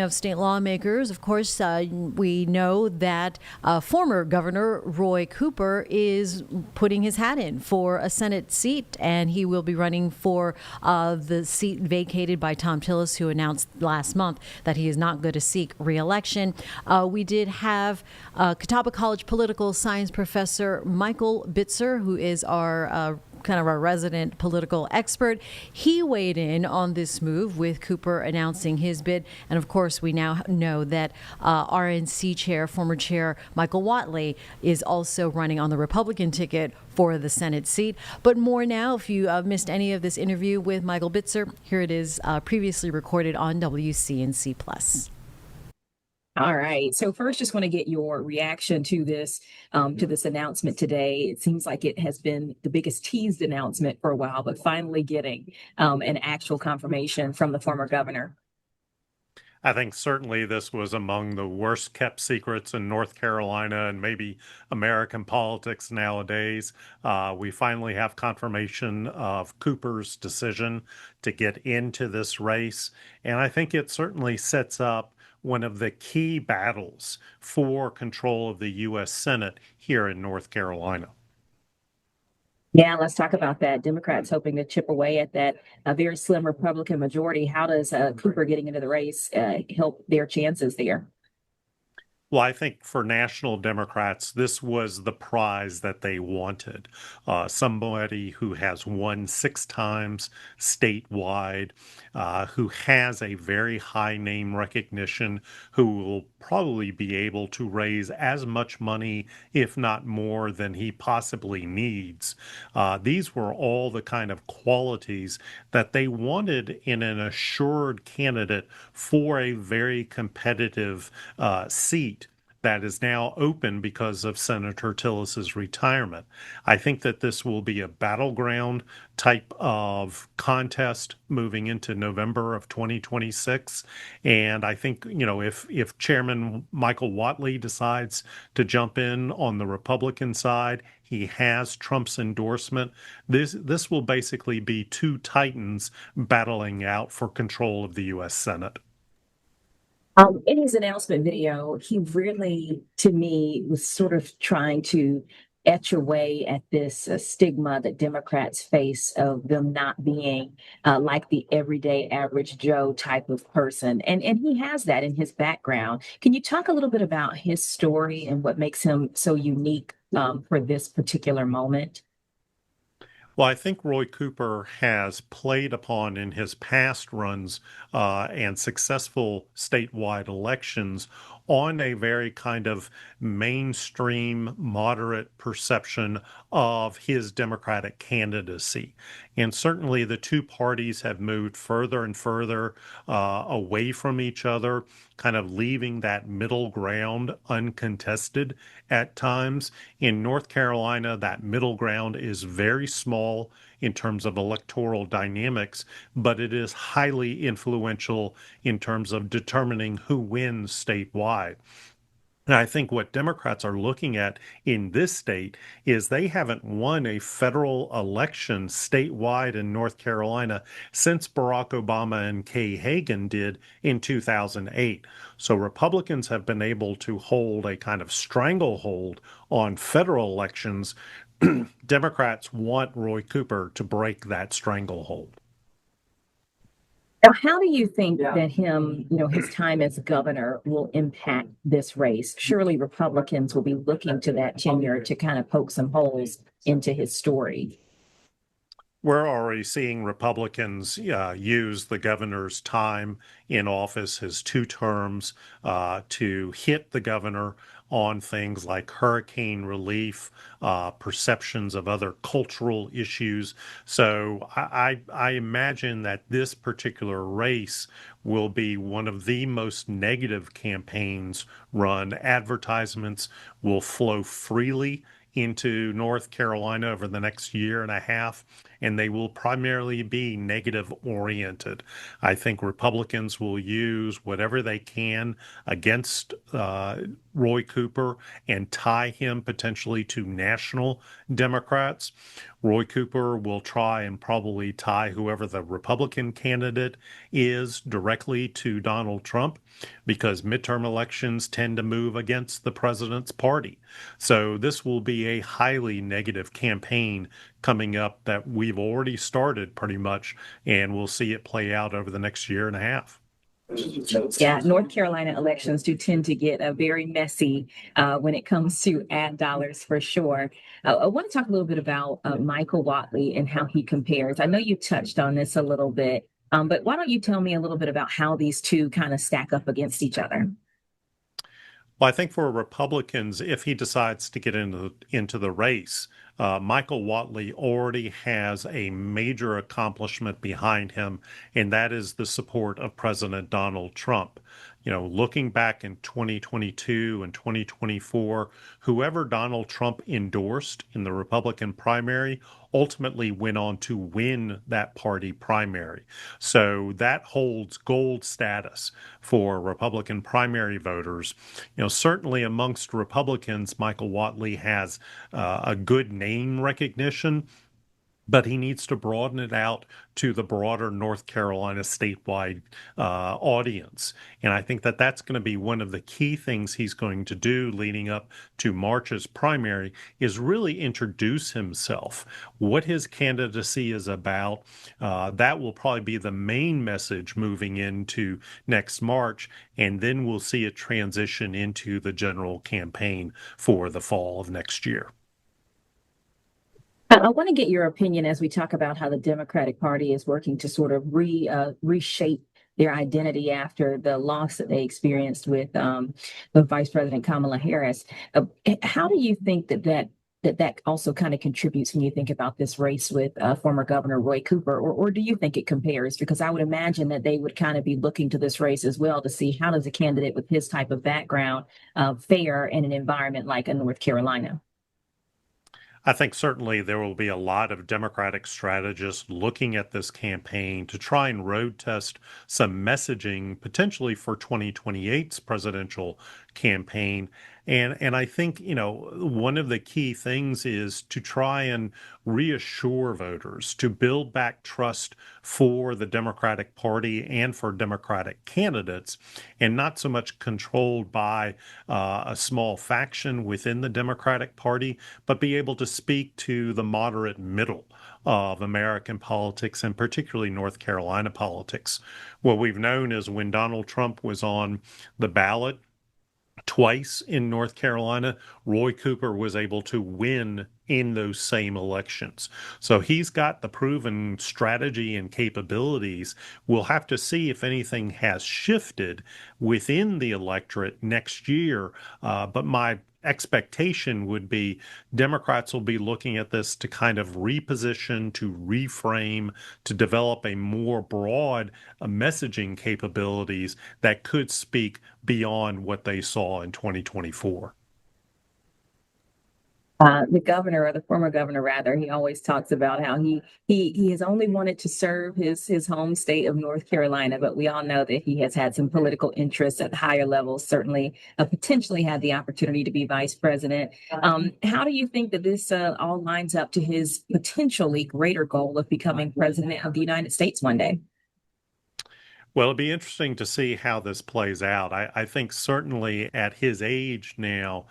Of state lawmakers, of course, we know that former Governor Roy Cooper is putting his hat in for a Senate seat, and he will be running for the seat vacated by Tom Tillis, who announced last month that he is not going to seek re-election. We did have Catawba College political science professor Michael Bitzer, who is our kind of our resident political expert. He weighed in on this move with Cooper announcing his bid. And of course, we now know that RNC chair, former chair Michael Whatley, is also running on the Republican ticket for the Senate seat. But more now, if you missed any of this interview with Michael Bitzer, here it is, previously recorded on WCNC Plus. All right. So first, just want to get your reaction to this announcement today. It seems like it has been the biggest teased announcement for a while, but finally getting an actual confirmation from the former governor. I think certainly this was among the worst kept secrets in North Carolina and maybe American politics nowadays. We finally have confirmation of Cooper's decision to get into this race. And I think it certainly sets up one of the key battles for control of the U.S. Senate here in North Carolina. Yeah, let's talk about that. Democrats hoping to chip away at that very slim Republican majority. How does Cooper getting into the race help their chances there? Well, I think for national Democrats, this was the prize that they wanted. Somebody who has won 6 times statewide, who has a very high name recognition, who will probably be able to raise as much money, if not more, than he possibly needs. These were all the kind of qualities that they wanted in an assured candidate for a very competitive seat that is now open because of Senator Tillis's retirement. I think that this will be a battleground type of contest moving into November of 2026. And I think, if Chairman Michael Whatley decides to jump in on the Republican side, he has Trump's endorsement. This will basically be 2 titans battling out for control of the U.S. Senate. In his announcement video, he really, to me, was sort of trying to etch away at this stigma that Democrats face of them not being like the everyday average Joe type of person. And he has that in his background. Can you talk a little bit about his story and what makes him so unique for this particular moment? Well, I think Roy Cooper has played upon in his past runs and successful statewide elections on a very kind of mainstream, moderate perception of his Democratic candidacy. And certainly the 2 parties have moved further and further away from each other, kind of leaving that middle ground uncontested at times. In North Carolina, that middle ground is very small in terms of electoral dynamics, but it is highly influential in terms of determining who wins statewide. And I think what Democrats are looking at in this state is they haven't won a federal election statewide in North Carolina since Barack Obama and Kay Hagan did in 2008. So Republicans have been able to hold a kind of stranglehold on federal elections. Democrats want Roy Cooper to break that stranglehold. Now, how do you think that his time as governor will impact this race? Surely Republicans will be looking to that tenure to kind of poke some holes into his story. We're already seeing Republicans use the governor's time in office, his 2 terms, to hit the governor on things like hurricane relief, perceptions of other cultural issues. So I imagine that this particular race will be one of the most negative campaigns run. Advertisements will flow freely into North Carolina over the next year and a half. and they will primarily be negative oriented. I think Republicans will use whatever they can against Roy Cooper and tie him potentially to national Democrats. Roy Cooper will try and probably tie whoever the Republican candidate is directly to Donald Trump, because midterm elections tend to move against the president's party. So this will be a highly negative campaign coming up that we've already started pretty much, and we'll see it play out over the next year and a half. Yeah, North Carolina elections do tend to get very messy when it comes to ad dollars for sure. I want to talk a little bit about Michael Whatley and how he compares. I know you touched on this a little bit, but why don't you tell me a little bit about how these two kind of stack up against each other? Well, I think for Republicans, if he decides to get into the race, Michael Whatley already has a major accomplishment behind him, and that is the support of President Donald Trump. You know, looking back in 2022 and 2024, whoever Donald Trump endorsed in the Republican primary ultimately went on to win that party primary. So that holds gold status for Republican primary voters. You know, certainly amongst Republicans, Michael Whatley has a good name recognition, but he needs to broaden it out to the broader North Carolina statewide audience. And I think that that's going to be one of the key things he's going to do leading up to March's primary, is really introduce himself, what his candidacy is about. That will probably be the main message moving into next March, and then we'll see it transition into the general campaign for the fall of next year. I want to get your opinion as we talk about how the Democratic Party is working to sort of reshape their identity after the loss that they experienced with Vice President Kamala Harris. How do you think that also kind of contributes when you think about this race with former Governor Roy Cooper, or do you think it compares? Because I would imagine that they would kind of be looking to this race as well to see how does a candidate with his type of background fare in an environment like a North Carolina. I think certainly there will be a lot of Democratic strategists looking at this campaign to try and road test some messaging potentially for 2028's presidential campaign. And I think, you know, one of the key things is to try and reassure voters, to build back trust for the Democratic Party and for Democratic candidates, and not so much controlled by a small faction within the Democratic Party, but be able to speak to the moderate middle of American politics, and particularly North Carolina politics. What we've known is when Donald Trump was on the ballot twice in North Carolina, Roy Cooper was able to win in those same elections. So he's got the proven strategy and capabilities. We'll have to see if anything has shifted within the electorate next year. But my expectation would be Democrats will be looking at this to kind of reposition, to reframe, to develop a more broad messaging capabilities that could speak beyond what they saw in 2024. The governor, or the former governor rather, he always talks about how he has only wanted to serve his home state of North Carolina, but we all know that he has had some political interests at higher levels, certainly potentially had the opportunity to be vice president. How do you think that this all lines up to his potentially greater goal of becoming president of the United States one day? Well, it'll be interesting to see how this plays out. I think certainly at his age now,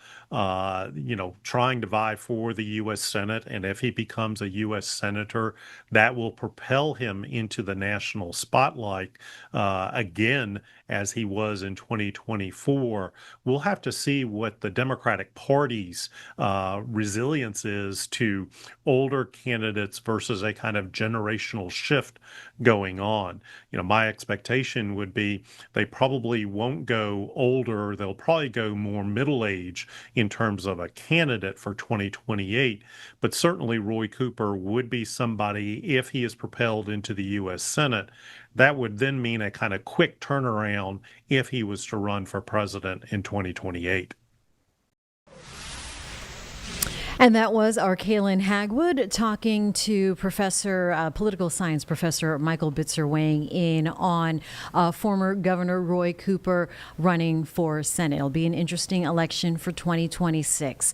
you know, trying to vie for the U.S. Senate, and if he becomes a U.S. Senator, that will propel him into the national spotlight again, as he was in 2024. We'll have to see what the Democratic Party's resilience is to older candidates versus a kind of generational shift going on. You know, my expectation would be they probably won't go older. They'll probably go more middle age in terms of a candidate for 2028. But certainly Roy Cooper would be somebody, if he is propelled into the U.S. Senate, that would then mean a kind of quick turnaround if he was to run for president in 2028. And that was our Kaylin Hagwood talking to political science professor Michael Bitzer, weighing in on former Governor Roy Cooper running for Senate. It'll be an interesting election for 2026.